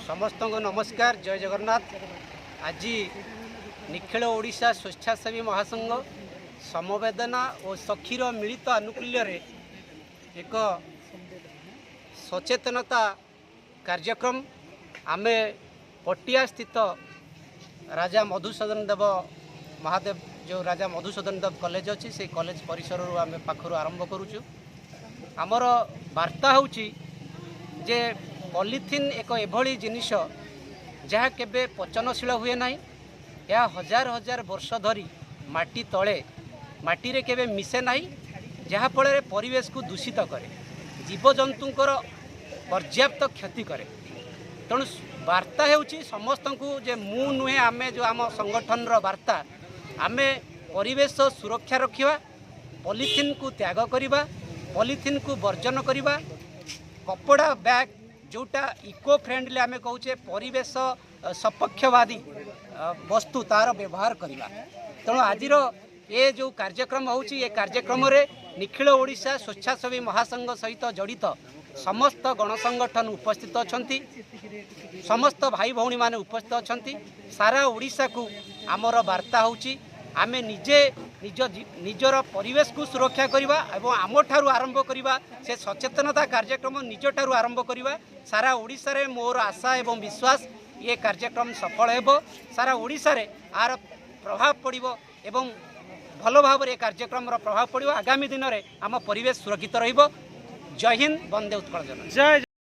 समस्त को नमस्कार। जय जगन्नाथ। आज निखिल ओडिशा स्वेच्छासेवी महासंघ समवेदना और सखीर मिलित आनुकूल्य एक सचेतनता कार्यक्रम आमे पटिया स्थित राजा मधुसूदन देव महादेव जो राजा मधुसूदन देव कॉलेज अच्छी से कॉलेज परिसर आम पाखर आरंभ करुचु। आमर वार्ता होची जे पॉलिथिन एक एभली जिनिष जहाँ केबे पचनशील हुए ना, या हजार हजार वर्ष धरी माटी तले माटी रे केबे मिसे ना, जहाँ फल परिवेश को दूषित करे, जीवजंतुंकर पर्याप्त क्षति करे। तेणु वार्ता होची समस्त को जे मु नुहे आमे जो आम संगठन रो वार्ता आमे परिवेश सुरक्षा रखिबा, पॉलिथिन को त्याग करिबा, पॉलिथिन को वर्जन करिबा, कपड़ा बैग जोटा इको फ्रेंडली आमे कहूचे परिवेश सपक्षवादी वस्तु तार व्यवहार करवा। तेणु आज ये जो कार्यक्रम होची ये कार्यक्रम रे निखिल ओडिशा स्वेच्छासेवी महासंघ सहित जड़ित समस्त गणसंगठन उपस्थित अछंती, समस्त भाई भौणी माने उपस्थित अछंती। सारा ओडिशा को आमर वार्ता होची आमे निजे निजर परिवेश को सुरक्षा करवा एवं आम ठारू आरंभ करवा से सचेतनता कार्यक्रम निज ठारू आरंभ करवा। सारा ओडिशा रे मोर आशा एवं विश्वास ये कार्यक्रम सफल हेबो। सारा ओडिशा रे आर प्रभाव पड़िबो एवं भल भाव रे कार्यक्रम रो प्रभाव पड़िबो। आगामी दिन रे आम परिवेश सुरक्षित रहिबो। जय हिंद, वंदे उत्कल जननी।